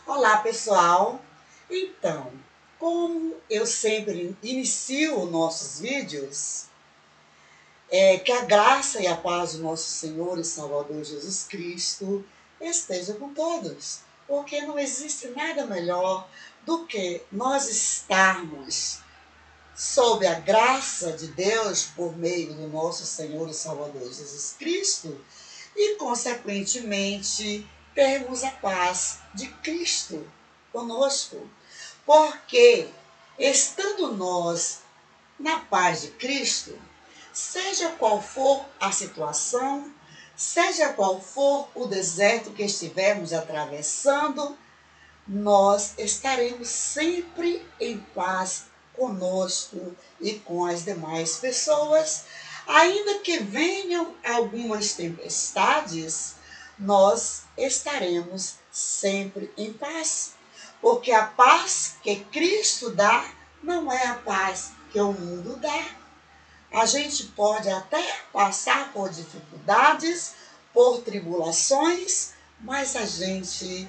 Olá, pessoal! Então, como eu sempre inicio nossos vídeos, que a graça e a paz do nosso Senhor e Salvador Jesus Cristo esteja com todos, porque não existe nada melhor do que nós estarmos sob a graça de Deus por meio do nosso Senhor e Salvador Jesus Cristo e, consequentemente, termos a paz de Cristo conosco. Porque, estando nós na paz de Cristo, seja qual for a situação, seja qual for o deserto que estivermos atravessando, nós estaremos sempre em paz conosco e com as demais pessoas. Ainda que venham algumas tempestades, nós estaremos sempre em paz. Porque a paz que Cristo dá não é a paz que o mundo dá. A gente pode até passar por dificuldades, por tribulações, mas a gente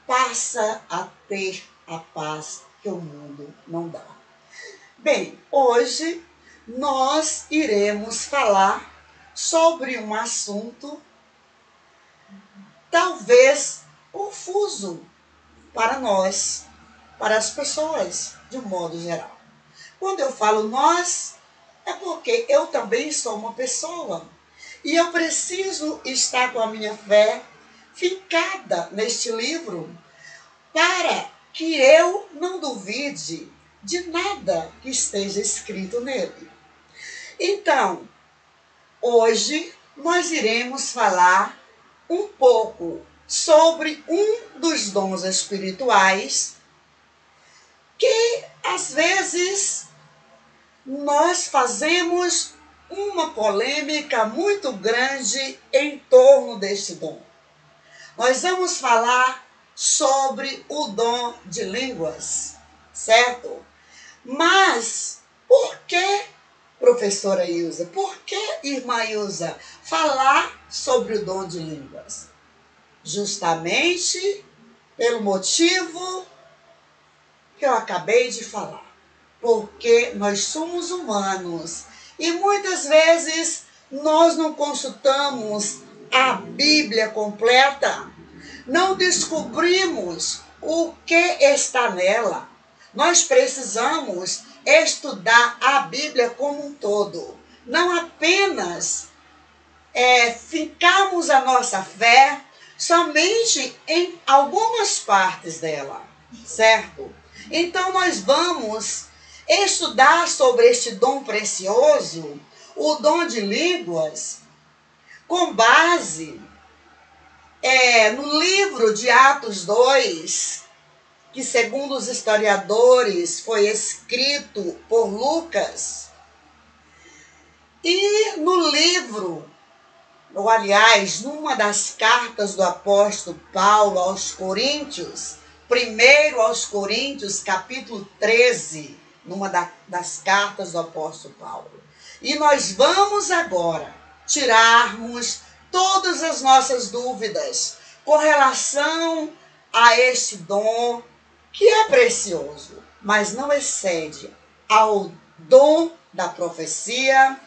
passa a ter a paz que o mundo não dá. Bem, hoje nós iremos falar sobre um assunto talvez confuso para nós, para as pessoas, de um modo geral. Quando eu falo nós, é porque eu também sou uma pessoa e eu preciso estar com a minha fé fincada neste livro para que eu não duvide de nada que esteja escrito nele. Então, hoje nós iremos falar um pouco sobre um dos dons espirituais que, às vezes, nós fazemos uma polêmica muito grande em torno deste dom. Nós vamos falar sobre o dom de línguas, certo? Mas por que, professora Ilza, por que, irmã Ilza, falar sobre o dom de línguas? Justamente pelo motivo que eu acabei de falar. Porque nós somos humanos e muitas vezes nós não consultamos a Bíblia completa, não descobrimos o que está nela. Nós precisamos estudar a Bíblia como um todo, não apenas fincarmos a nossa fé somente em algumas partes dela, certo? Então nós vamos estudar sobre este dom precioso, o dom de línguas, com base no livro de Atos 2, que segundo os historiadores foi escrito por Lucas, e no livro, ou aliás, numa das cartas do apóstolo Paulo aos Coríntios, primeiro aos Coríntios, capítulo 13, numa das cartas do apóstolo Paulo. E nós vamos agora tirarmos todas as nossas dúvidas com relação a este dom que é precioso, mas não excede ao dom da profecia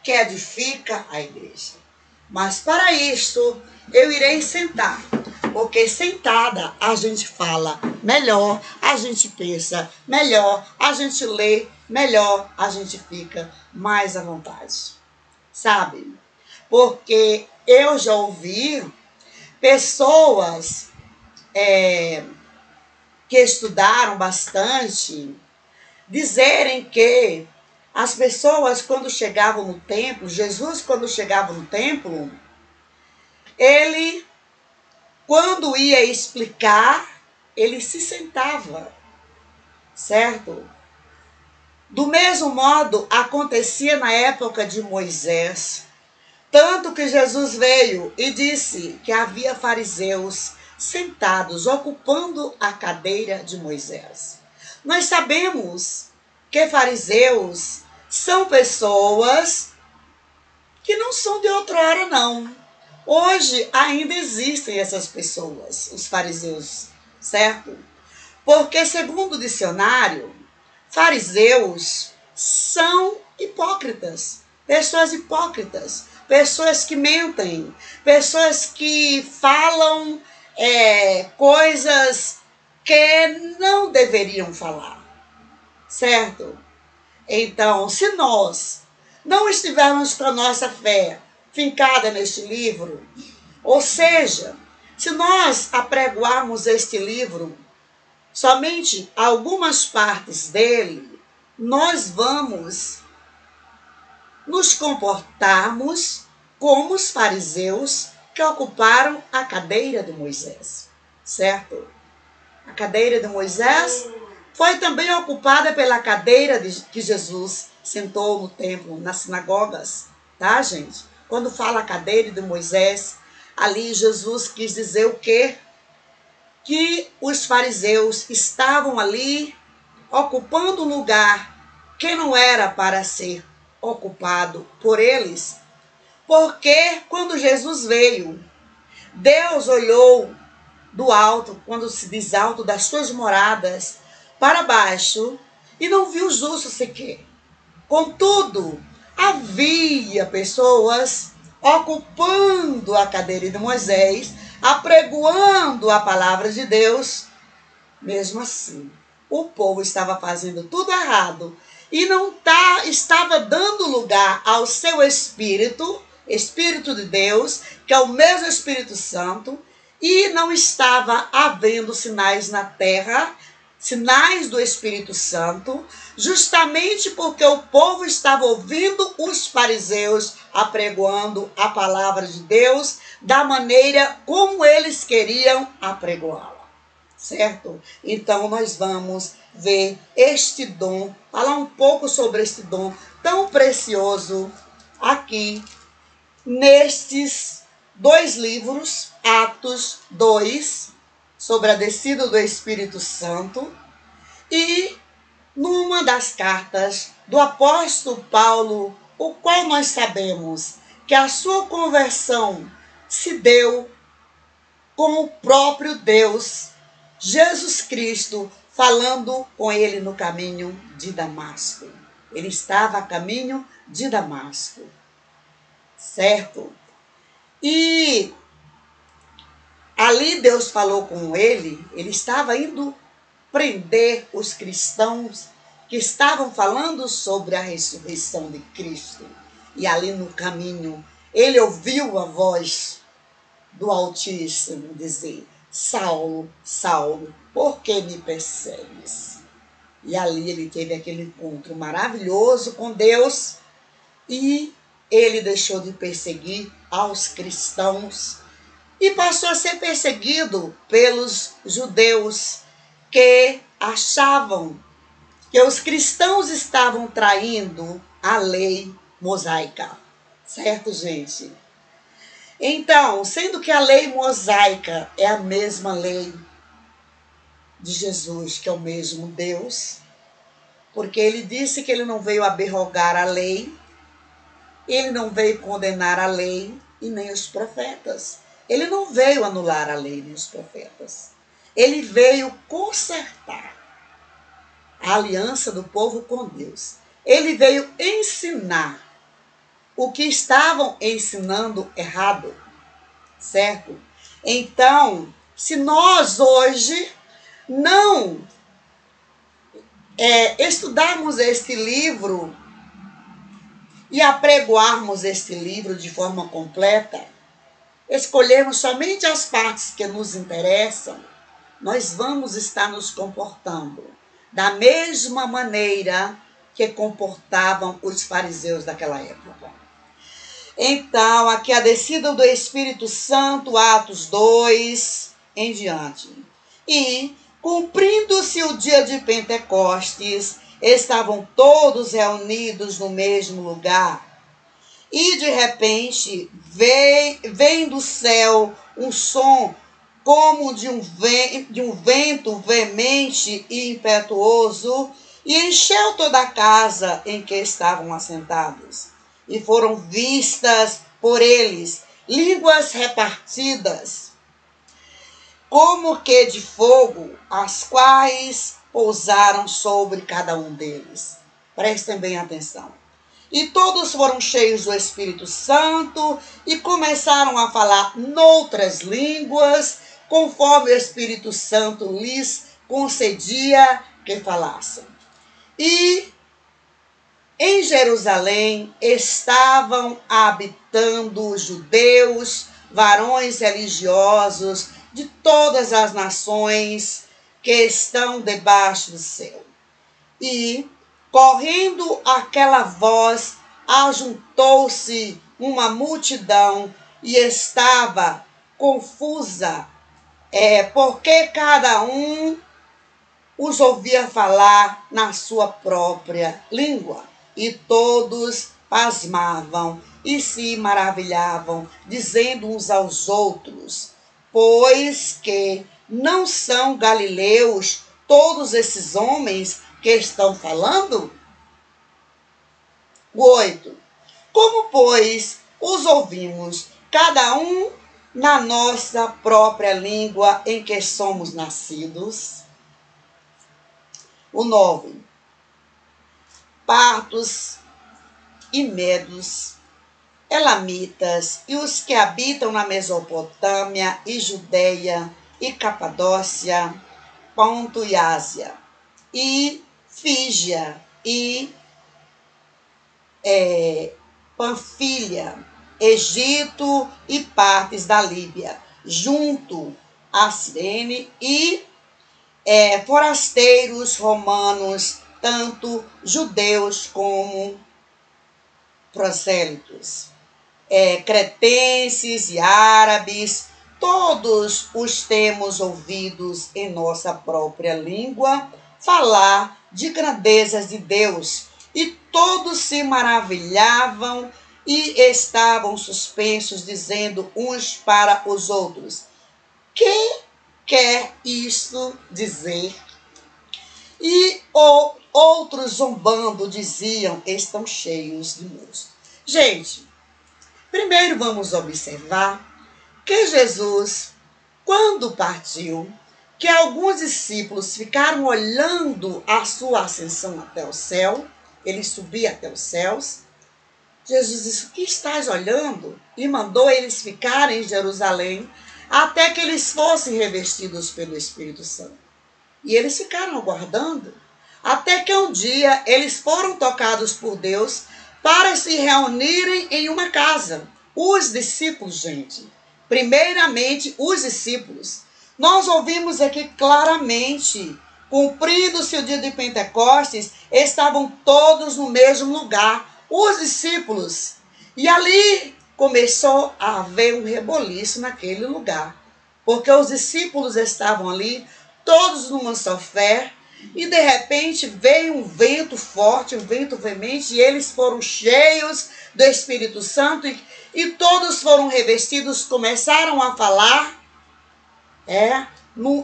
que edifica a igreja. Mas para isto eu irei sentar, porque sentada a gente fala melhor, a gente pensa melhor, a gente lê melhor, a gente fica mais à vontade, sabe? Porque eu já ouvi pessoas que estudaram bastante dizerem que as pessoas, quando chegavam no templo, Jesus, quando chegava no templo, ele, quando ia explicar, ele se sentava, certo? Do mesmo modo, acontecia na época de Moisés, tanto que Jesus veio e disse que havia fariseus sentados, ocupando a cadeira de Moisés. Nós sabemos que fariseus são pessoas que não são de outrora, não. Hoje ainda existem essas pessoas, os fariseus, certo? Porque, segundo o dicionário, fariseus são hipócritas, pessoas que mentem, pessoas que falam coisas que não deveriam falar, certo? Então, se nós não estivermos com a nossa fé fincada neste livro, ou seja, se nós apregoarmos este livro, somente algumas partes dele, nós vamos nos comportarmos como os fariseus que ocuparam a cadeira de Moisés, certo? A cadeira de Moisés foi também ocupada pela cadeira que Jesus sentou no templo, nas sinagogas, tá, gente? Quando fala a cadeira de Moisés, ali Jesus quis dizer o quê? Que os fariseus estavam ali ocupando um lugar que não era para ser ocupado por eles. Porque quando Jesus veio, Deus olhou do alto, quando se diz alto, das suas moradas, para baixo, e não viu justo sequer. Contudo, havia pessoas ocupando a cadeira de Moisés, apregoando a palavra de Deus. Mesmo assim, o povo estava fazendo tudo errado e não estava dando lugar ao seu Espírito de Deus, que é o mesmo Espírito Santo, e não estava havendo sinais na terra, sinais do Espírito Santo, justamente porque o povo estava ouvindo os fariseus apregoando a palavra de Deus da maneira como eles queriam apregoá-la, certo? Então nós vamos ver este dom, falar um pouco sobre este dom tão precioso aqui nestes dois livros, Atos 2, sobre a descida do Espírito Santo, e numa das cartas do apóstolo Paulo, o qual nós sabemos que a sua conversão se deu com o próprio Deus, Jesus Cristo, falando com ele no caminho de Damasco. Ele estava a caminho de Damasco, certo? E ali Deus falou com ele, ele estava indo prender os cristãos que estavam falando sobre a ressurreição de Cristo. E ali no caminho, ele ouviu a voz do Altíssimo dizer: Saulo, Saulo, por que me persegues? E ali ele teve aquele encontro maravilhoso com Deus e ele deixou de perseguir aos cristãos e passou a ser perseguido pelos judeus que achavam que os cristãos estavam traindo a lei mosaica. Certo, gente? Então, sendo que a lei mosaica é a mesma lei de Jesus, que é o mesmo Deus, porque ele disse que ele não veio abrogar a lei, ele não veio condenar a lei e nem os profetas. Ele não veio anular a lei nem os profetas. Ele veio consertar a aliança do povo com Deus. Ele veio ensinar o que estavam ensinando errado, certo? Então, se nós hoje não estudarmos este livro e apregoarmos este livro de forma completa, escolhermos somente as partes que nos interessam, nós vamos estar nos comportando da mesma maneira que comportavam os fariseus daquela época. Então, aqui a descida do Espírito Santo, Atos 2, em diante. E, cumprindo-se o dia de Pentecostes, estavam todos reunidos no mesmo lugar. E, de repente, vem do céu um som como de um vento veemente e impetuoso, e encheu toda a casa em que estavam assentados. E foram vistas por eles línguas repartidas, como que de fogo, as quais pousaram sobre cada um deles. Prestem bem atenção. E todos foram cheios do Espírito Santo e começaram a falar noutras línguas, conforme o Espírito Santo lhes concedia que falassem. E em Jerusalém estavam habitando judeus, varões religiosos de todas as nações que estão debaixo do céu. E, correndo aquela voz, ajuntou-se uma multidão e estava confusa, porque cada um os ouvia falar na sua própria língua. E todos pasmavam e se maravilhavam, dizendo uns aos outros: pois que não são galileus todos esses homens que estão falando? 8. Como, pois, os ouvimos, cada um na nossa própria língua em que somos nascidos? O 9. Partos e medos, elamitas e os que habitam na Mesopotâmia e Judeia e Capadócia, Ponto e Ásia, e Fígia e Panfilha, Egito e partes da Líbia, junto a Cirene e forasteiros romanos, tanto judeus como prosélitos, cretenses e árabes, todos os temos ouvidos em nossa própria língua falar de grandezas de Deus, e todos se maravilhavam e estavam suspensos, dizendo uns para os outros: que quer isto dizer? E outros zombando diziam: estão cheios de mosto. Gente, primeiro vamos observar que Jesus, quando partiu, que alguns discípulos ficaram olhando a sua ascensão até o céu, ele subia até os céus. Jesus disse: o que estás olhando? E mandou eles ficarem em Jerusalém até que eles fossem revestidos pelo Espírito Santo. E eles ficaram aguardando, até que um dia eles foram tocados por Deus para se reunirem em uma casa. Os discípulos, gente, primeiramente os discípulos. Nós ouvimos aqui claramente, cumprindo-se o dia de Pentecostes, estavam todos no mesmo lugar, os discípulos. E ali começou a haver um reboliço naquele lugar, porque os discípulos estavam ali, todos numa só fé, e de repente veio um vento forte, um vento veemente, e eles foram cheios do Espírito Santo, e todos foram revestidos, começaram a falar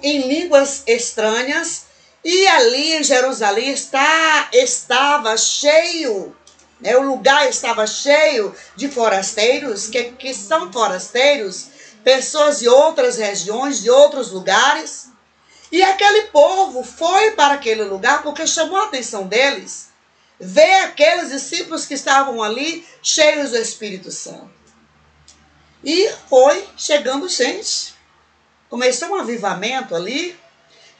em línguas estranhas, e ali em Jerusalém estava cheio, o lugar estava cheio de forasteiros, que são forasteiros, pessoas de outras regiões, de outros lugares. E aquele povo foi para aquele lugar porque chamou a atenção deles ver aqueles discípulos que estavam ali cheios do Espírito Santo. E foi chegando gente. Começou um avivamento ali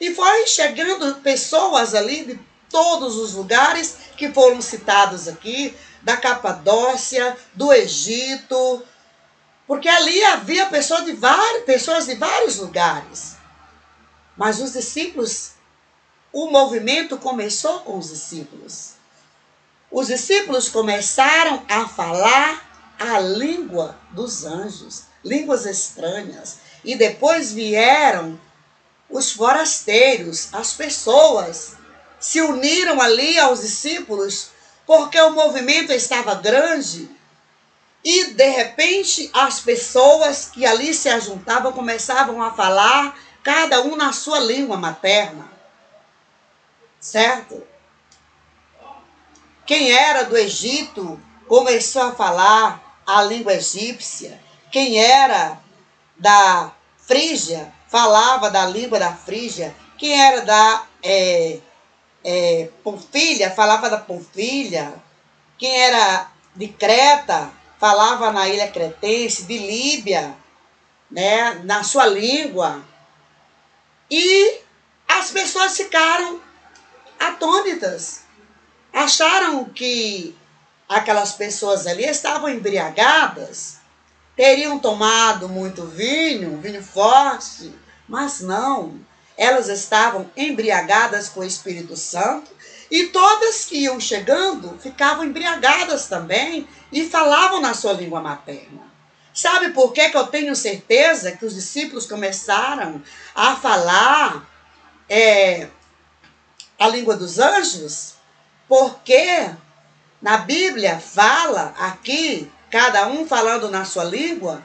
e foi chegando pessoas ali de todos os lugares que foram citados aqui, da Capadócia, do Egito, porque ali havia pessoas de vários lugares. Mas os discípulos, o movimento começou com os discípulos. Os discípulos começaram a falar a língua dos anjos, línguas estranhas. E depois vieram os forasteiros, as pessoas se uniram ali aos discípulos, porque o movimento estava grande. E de repente as pessoas que ali se ajuntavam começavam a falar, cada um na sua língua materna, certo? Quem era do Egito começou a falar a língua egípcia. quem era da Frígia falava da língua da Frígia, quem era da Panfilha falava da Panfilha, quem era de Creta falava na ilha cretense, de Líbia, né, na sua língua. E as pessoas ficaram atônitas, acharam que aquelas pessoas ali estavam embriagadas, teriam tomado muito vinho, vinho forte, mas não. Elas estavam embriagadas com o Espírito Santo e todas que iam chegando ficavam embriagadas também e falavam na sua língua materna. Sabe por que eu tenho certeza que os discípulos começaram a falar a língua dos anjos? Porque na Bíblia fala aqui, cada um falando na sua língua,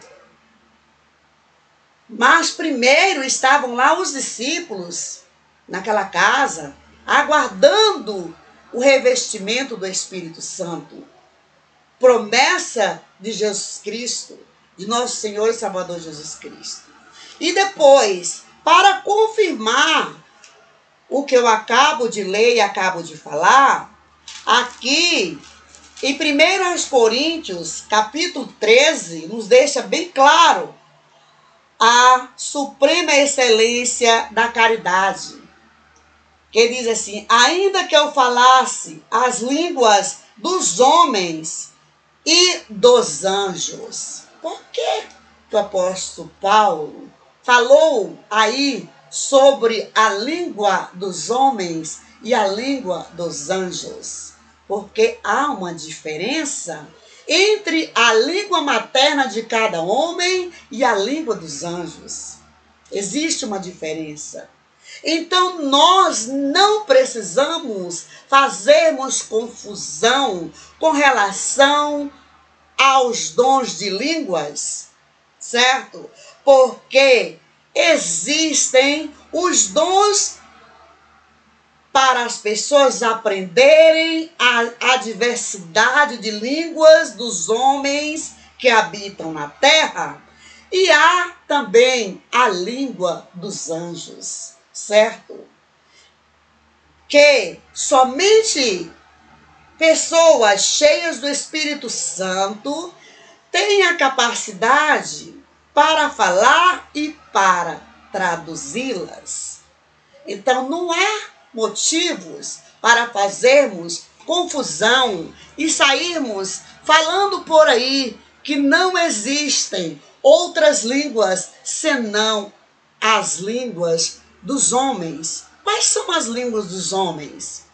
mas primeiro estavam lá os discípulos, naquela casa, aguardando o revestimento do Espírito Santo. Promessa de Jesus Cristo, de nosso Senhor e Salvador Jesus Cristo. E depois, para confirmar o que eu acabo de ler e acabo de falar, aqui em 1 Coríntios, capítulo 13, nos deixa bem claro a suprema excelência da caridade. Que diz assim: ainda que eu falasse as línguas dos homens e dos anjos. Por que o apóstolo Paulo falou aí sobre a língua dos homens e a língua dos anjos? Porque há uma diferença entre a língua materna de cada homem e a língua dos anjos. Existe uma diferença. Então, nós não precisamos fazermos confusão com relação aos dons de línguas, certo? Porque existem os dons para as pessoas aprenderem a diversidade de línguas dos homens que habitam na terra. E há também a língua dos anjos, certo? Que somente pessoas cheias do Espírito Santo têm a capacidade para falar e para traduzi-las. Então, não há motivos para fazermos confusão e sairmos falando por aí que não existem outras línguas senão as línguas dos homens. Quais são as línguas dos homens?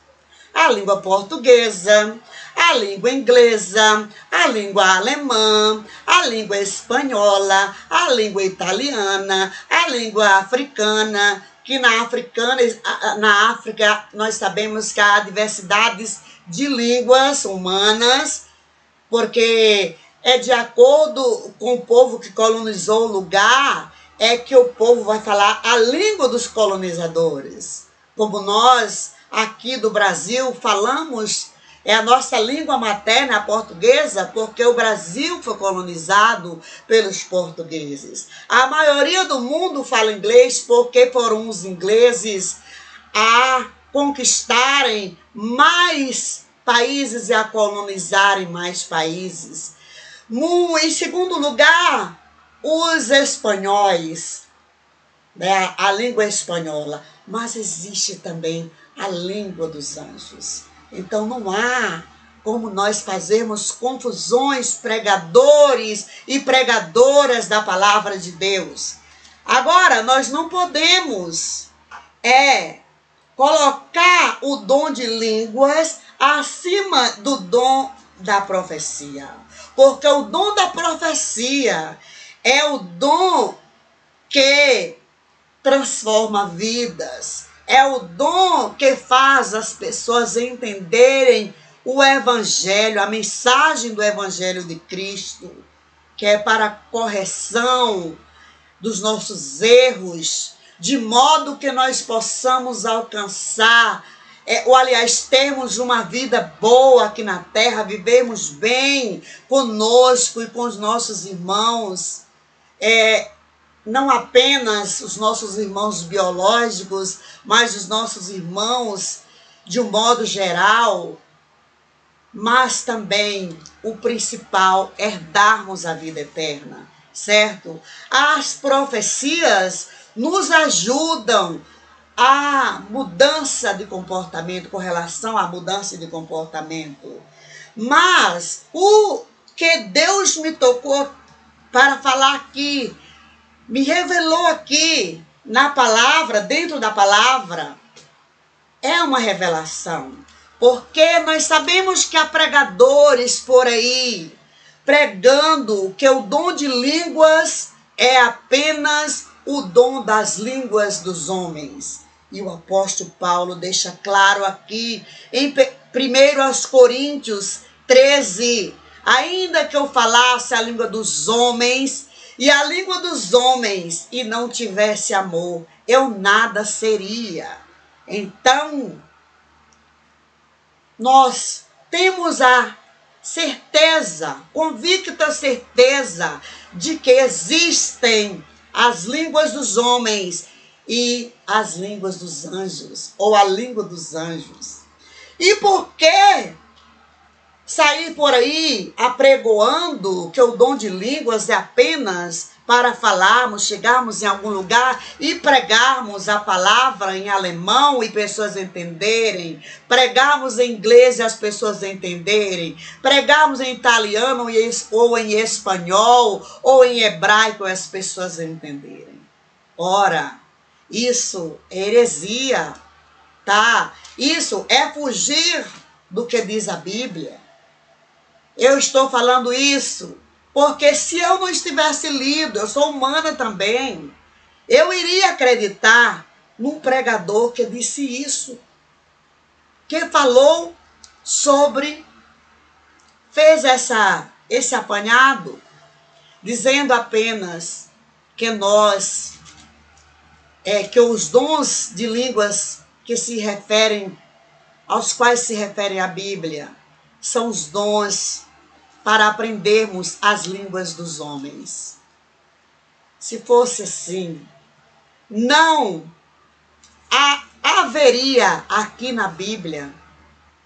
A língua portuguesa, a língua inglesa, a língua alemã, a língua espanhola, a língua italiana, a língua africana, que na África nós sabemos que há diversidades de línguas humanas, porque é de acordo com o povo que colonizou o lugar, é que o povo vai falar a língua dos colonizadores. Como nós, aqui do Brasil, falamos, é a nossa língua materna, a portuguesa, porque o Brasil foi colonizado pelos portugueses. A maioria do mundo fala inglês porque foram os ingleses a conquistarem mais países e a colonizarem mais países. Em segundo lugar, os espanhóis, né, a língua espanhola, mas existe também a língua dos anjos. Então não há como nós fazermos confusões, pregadores e pregadoras da palavra de Deus. Agora, nós não podemos colocar o dom de línguas acima do dom da profecia. Porque o dom da profecia é o dom que transforma vidas. É o dom que faz as pessoas entenderem o Evangelho, a mensagem do Evangelho de Cristo, que é para a correção dos nossos erros, de modo que nós possamos alcançar, termos uma vida boa aqui na terra, vivemos bem conosco e com os nossos irmãos. não apenas os nossos irmãos biológicos, mas os nossos irmãos de um modo geral, mas também o principal, herdarmos a vida eterna, certo? As profecias nos ajudam a mudança de comportamento, com relação à mudança de comportamento. Mas o que Deus me tocou para falar aqui, me revelou aqui na palavra, dentro da palavra, é uma revelação. Porque nós sabemos que há pregadores por aí pregando que o dom de línguas é apenas o dom das línguas dos homens. E o apóstolo Paulo deixa claro aqui em 1 Coríntios 13, ainda que eu falasse a língua dos homens e a língua dos homens e não tivesse amor, eu nada seria. Então, nós temos a certeza, convicta certeza, de que existem as línguas dos homens e as línguas dos anjos, ou a língua dos anjos. E por que sair por aí apregoando que o dom de línguas é apenas para falarmos, chegarmos em algum lugar e pregarmos a palavra em alemão e pessoas entenderem, pregarmos em inglês e as pessoas entenderem, pregarmos em italiano ou em espanhol ou em hebraico e as pessoas entenderem? Ora, isso é heresia, tá? Isso é fugir do que diz a Bíblia. Eu estou falando isso porque se eu não estivesse lido, eu sou humana também, eu iria acreditar num pregador que disse isso, que falou sobre, fez esse apanhado, dizendo apenas que que os dons de línguas que se referem, aos quais se refere a Bíblia, são os dons para aprendermos as línguas dos homens. Se fosse assim, não haveria aqui na Bíblia,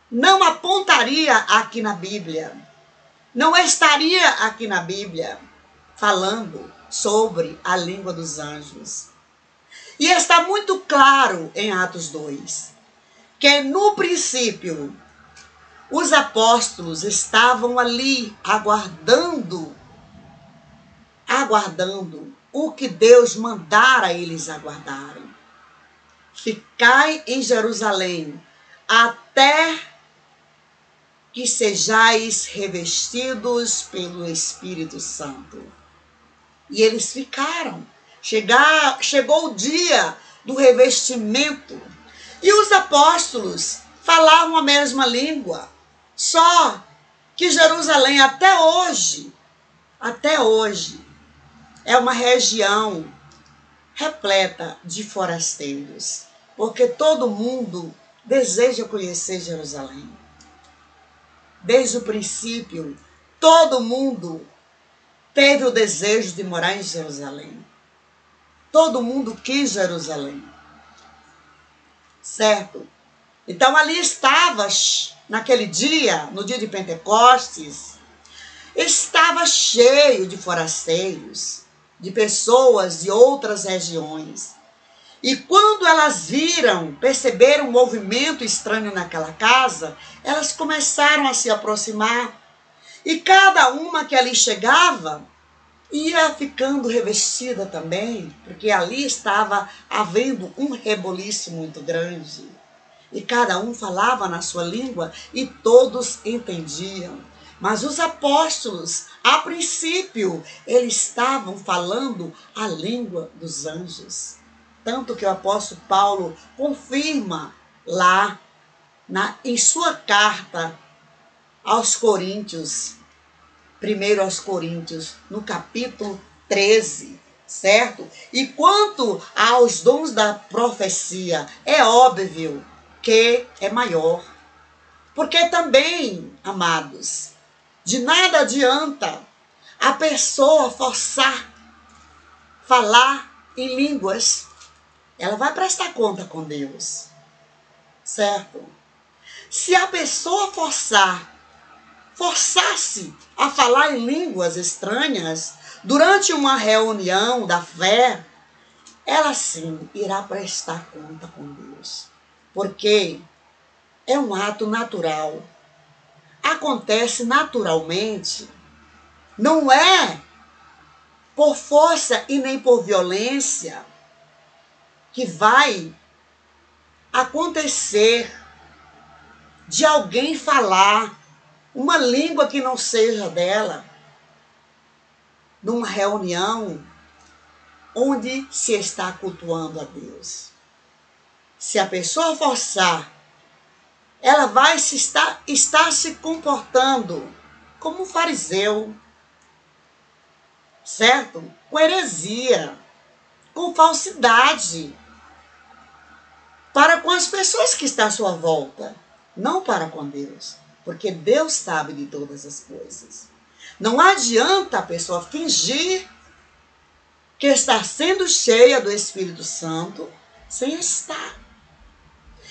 não apontaria aqui na Bíblia, não estaria aqui na Bíblia falando sobre a língua dos anjos. E está muito claro em Atos 2, que no princípio os apóstolos estavam ali aguardando o que Deus mandara eles aguardarem. Ficai em Jerusalém até que sejais revestidos pelo Espírito Santo. E eles ficaram. Chegou o dia do revestimento. E os apóstolos falavam a mesma língua. Só que Jerusalém até hoje, é uma região repleta de forasteiros. Porque todo mundo deseja conhecer Jerusalém. Desde o princípio, todo mundo teve o desejo de morar em Jerusalém. Todo mundo quis Jerusalém. Certo? Então ali estava, naquele dia, no dia de Pentecostes, estava cheio de forasteiros, de pessoas de outras regiões. E quando elas perceberam um movimento estranho naquela casa, elas começaram a se aproximar. E cada uma que ali chegava, ia ficando revestida também, porque ali estava havendo um reboliço muito grande. E cada um falava na sua língua e todos entendiam. Mas os apóstolos, a princípio, eles estavam falando a língua dos anjos. Tanto que o apóstolo Paulo confirma lá em sua carta aos Coríntios, 1 aos Coríntios, no capítulo 13, certo? E quanto aos dons da profecia, é óbvio que é maior. Porque também, amados, de nada adianta a pessoa forçar falar em línguas, ela vai prestar conta com Deus, certo? Se a pessoa forçasse a falar em línguas estranhas durante uma reunião da fé, ela sim irá prestar conta com Deus, porque é um ato natural, acontece naturalmente, não é por força e nem por violência que vai acontecer de alguém falar uma língua que não seja dela, numa reunião onde se está cultuando a Deus. Se a pessoa forçar, ela vai estar se comportando como um fariseu, certo? Com heresia, com falsidade, para com as pessoas que estão à sua volta, não para com Deus, porque Deus sabe de todas as coisas. Não adianta a pessoa fingir que está sendo cheia do Espírito Santo sem estar.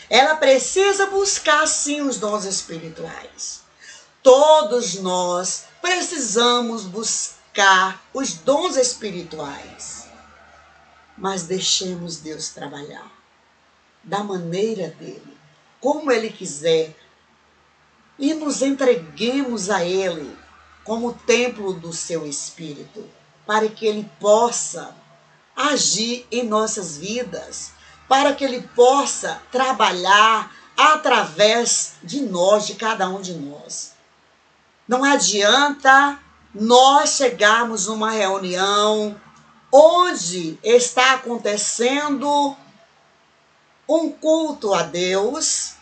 Ela precisa buscar sim os dons espirituais. Todos nós precisamos buscar os dons espirituais, mas deixemos Deus trabalhar da maneira dele, como ele quiser, e nos entreguemos a ele como templo do seu Espírito, para que ele possa agir em nossas vidas, para que ele possa trabalhar através de nós, de cada um de nós. Não adianta nós chegarmos numa reunião onde está acontecendo um culto a Deus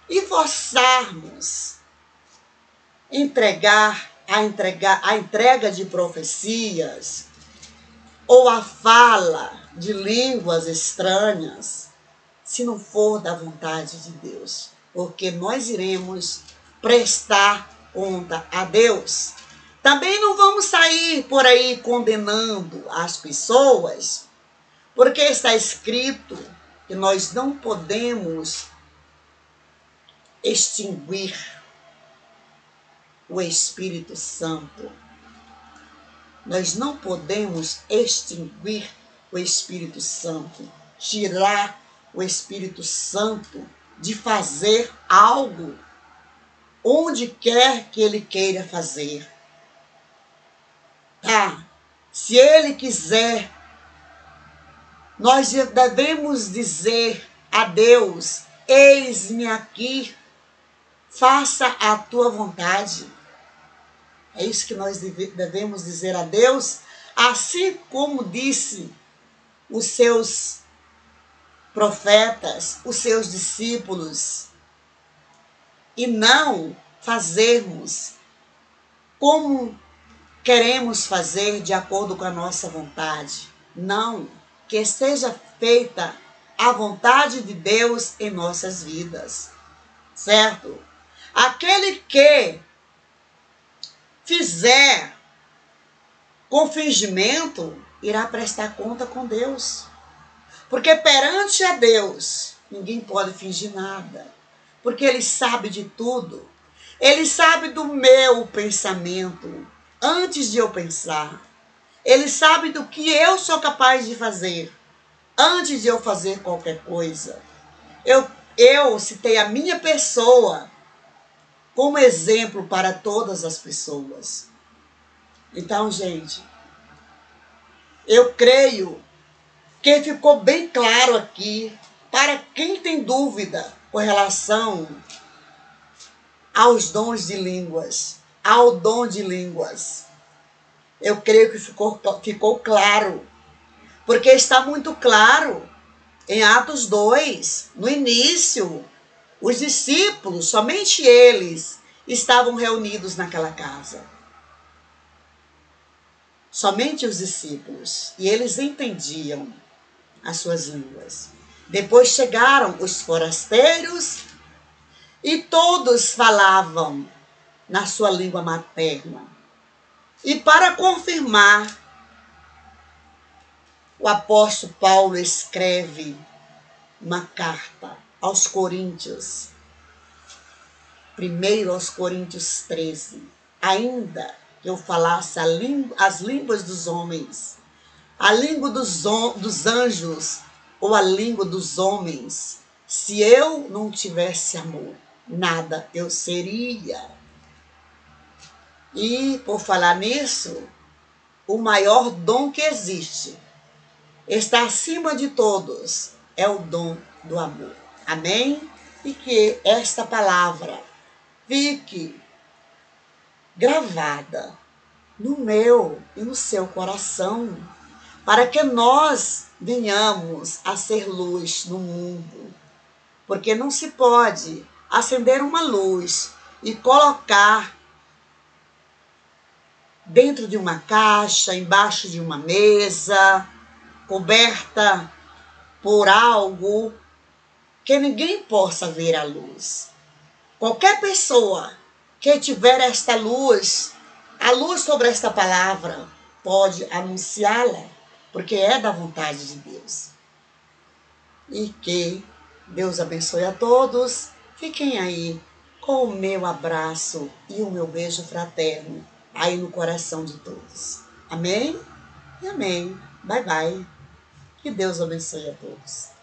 e forçarmos a entrega de profecias ou a fala de línguas estranhas, se não for da vontade de Deus, porque nós iremos prestar conta a Deus. Também não vamos sair por aí condenando as pessoas, porque está escrito que nós não podemos extinguir o Espírito Santo. Nós não podemos extinguir o Espírito Santo, tirar o Espírito Santo de fazer algo onde quer que ele queira fazer. Tá? Se ele quiser, nós devemos dizer a Deus: eis-me aqui, faça a tua vontade. É isso que nós devemos dizer a Deus, assim como disse os seus profetas, os seus discípulos, e não fazermos como queremos fazer de acordo com a nossa vontade. Não, que seja feita a vontade de Deus em nossas vidas, certo? Aquele que fizer com fingimento irá prestar conta com Deus, porque perante a Deus ninguém pode fingir nada, porque ele sabe de tudo. Ele sabe do meu pensamento antes de eu pensar. Ele sabe do que eu sou capaz de fazer antes de eu fazer qualquer coisa. Eu citei a minha pessoa como exemplo para todas as pessoas. Então, gente, eu creio que ficou bem claro aqui para quem tem dúvida com relação aos dons de línguas, ao dom de línguas. Eu creio que ficou claro, porque está muito claro em Atos 2, no início, os discípulos, somente eles, estavam reunidos naquela casa. Somente os discípulos, e eles entendiam as suas línguas. Depois chegaram os forasteiros e todos falavam na sua língua materna. E para confirmar o apóstolo Paulo escreve uma carta aos Coríntios, primeiro aos Coríntios 13. Ainda que eu falasse as línguas dos homens, a língua dos anjos ou a língua dos homens, se eu não tivesse amor, nada eu seria. E, por falar nisso, o maior dom que existe, está acima de todos, é o dom do amor. Amém? E que esta palavra fique gravada no meu e no seu coração, para que nós venhamos a ser luz no mundo. Porque não se pode acender uma luz e colocar dentro de uma caixa, embaixo de uma mesa, coberta por algo que ninguém possa ver a luz. Qualquer pessoa que tiver esta luz, a luz sobre esta palavra, pode anunciá-la, porque é da vontade de Deus. E que Deus abençoe a todos. Fiquem aí com o meu abraço e o meu beijo fraterno aí no coração de todos. Amém? E amém. Bye, bye. Que Deus abençoe a todos.